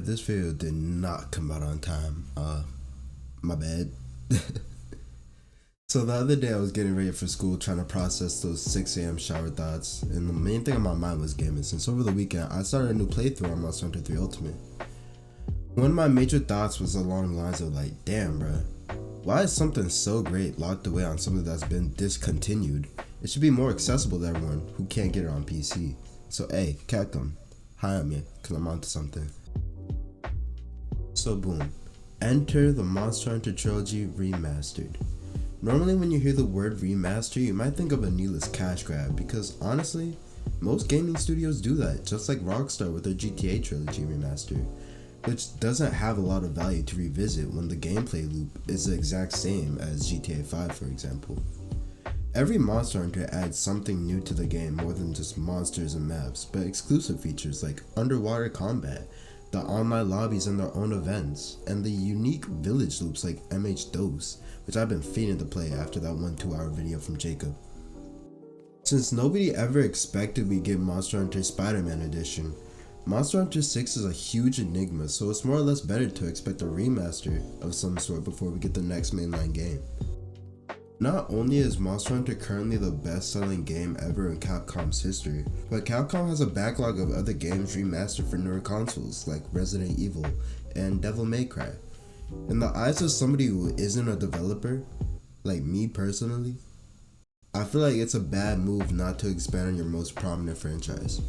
this video did not come out on time. My bad. So the other day I was getting ready for school trying to process those 6 a.m. shower thoughts, and the main thing on my mind was gaming, since over the weekend I started a new playthrough on Monster Hunter 3 Ultimate. One of my major thoughts was along the lines of like, damn bruh, why is something so great locked away on something that's been discontinued? It should be more accessible to everyone who can't get it on PC. So hey, Capcom, hire me, cause I'm onto something. So boom, enter the Monster Hunter Trilogy Remastered. Normally when you hear the word remaster, you might think of a needless cash grab, because honestly, most gaming studios do that, just like Rockstar with their GTA Trilogy Remaster, which doesn't have a lot of value to revisit when the gameplay loop is the exact same as GTA 5 for example. Every Monster Hunter adds something new to the game more than just monsters and maps, but exclusive features like underwater combat, the online lobbies and their own events, and the unique village loops like MH Dose, which I've been fiending to play after that 1 2-hour video from Jacob. Since nobody ever expected we'd get Monster Hunter Spider-Man Edition, Monster Hunter 6 is a huge enigma, so it's more or less better to expect a remaster of some sort before we get the next mainline game. Not only is Monster Hunter currently the best-selling game ever in Capcom's history, but Capcom has a backlog of other games remastered for newer consoles like Resident Evil and Devil May Cry. In the eyes of somebody who isn't a developer, like me personally, I feel like it's a bad move not to expand on your most prominent franchise.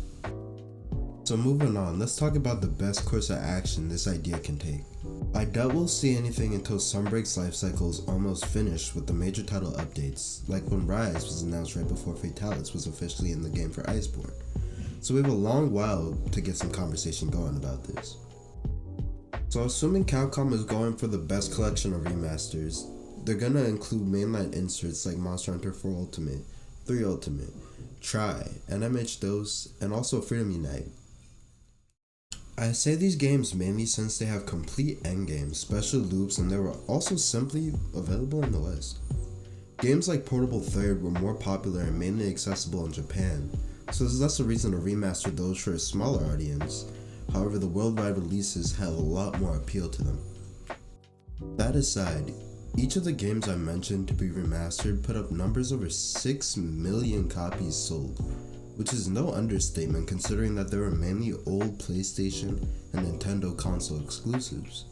So moving on, let's talk about the best course of action this idea can take. I doubt we'll see anything until Sunbreak's lifecycle is almost finished with the major title updates, like when Rise was announced right before Fatalis was officially in the game for Iceborne. So we have a long while to get some conversation going about this. So assuming Capcom is going for the best collection of remasters, they're gonna include mainline inserts like Monster Hunter 4 Ultimate, 3 Ultimate, Tri, and MH Dose, and also Freedom Unite. I say these games mainly since they have complete endgames, special loops, and they were also simply available in the West. Games like Portable Third were more popular and mainly accessible in Japan, so there's less a reason to remaster those for a smaller audience. However, the worldwide releases have a lot more appeal to them. That aside, each of the games I mentioned to be remastered put up numbers over 6 million copies sold, which is no understatement considering that they were mainly old PlayStation and Nintendo console exclusives.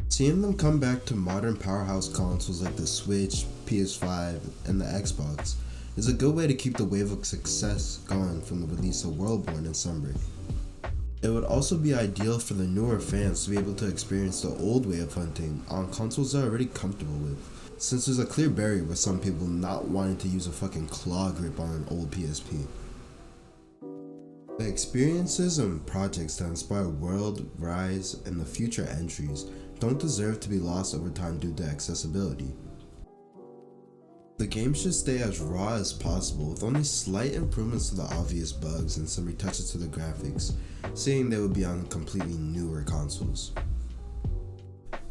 Seeing them come back to modern powerhouse consoles like the Switch, PS5, and the Xbox is a good way to keep the wave of success going from the release of Worldborn and Sunbreak. It would also be ideal for the newer fans to be able to experience the old way of hunting on consoles they're already comfortable with, since there's a clear barrier with some people not wanting to use a fucking claw grip on an old PSP. The experiences and projects that inspire World, Rise, and the future entries don't deserve to be lost over time due to accessibility. The game should stay as raw as possible with only slight improvements to the obvious bugs and some retouches to the graphics, seeing they would be on completely newer consoles.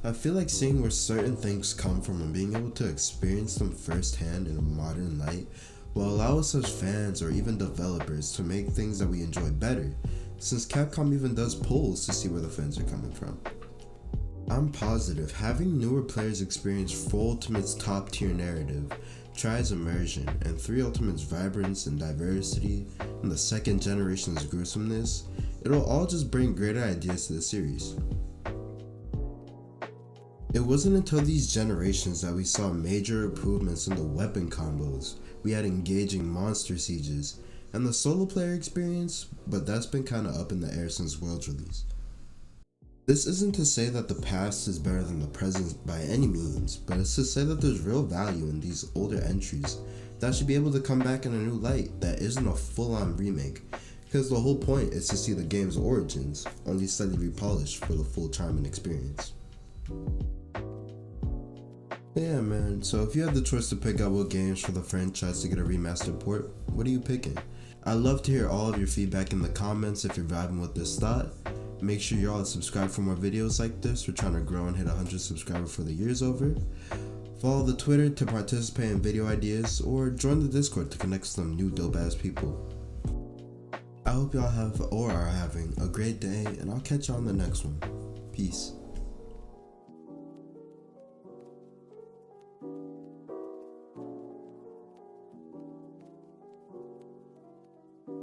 I feel like seeing where certain things come from and being able to experience them firsthand in a modern light will allow us as fans or even developers to make things that we enjoy better, since Capcom even does polls to see where the fans are coming from. I'm positive having newer players experience 4 Ultimate's top tier narrative, Tri's immersion, and 3 Ultimate's vibrance and diversity, and the 2nd generation's gruesomeness, it'll all just bring greater ideas to the series. It wasn't until these generations that we saw major improvements in the weapon combos, we had engaging monster sieges, and the solo player experience, but that's been kinda up in the air since World's release. This isn't to say that the past is better than the present by any means, but it's to say that there's real value in these older entries that should be able to come back in a new light that isn't a full-on remake, because the whole point is to see the game's origins, only slightly repolished for the full charm and experience. Yeah man, so if you had the choice to pick out what games for the franchise to get a remastered port, what are you picking? I'd love to hear all of your feedback in the comments if you're vibing with this thought. Make sure you're all subscribed for more videos like this. We're trying to grow and hit 100 subscribers before the year's over. Follow the Twitter to participate in video ideas, or join the Discord to connect with some new dope ass people. I I hope y'all have or are having a great day, and I'll catch you on the next one. Peace.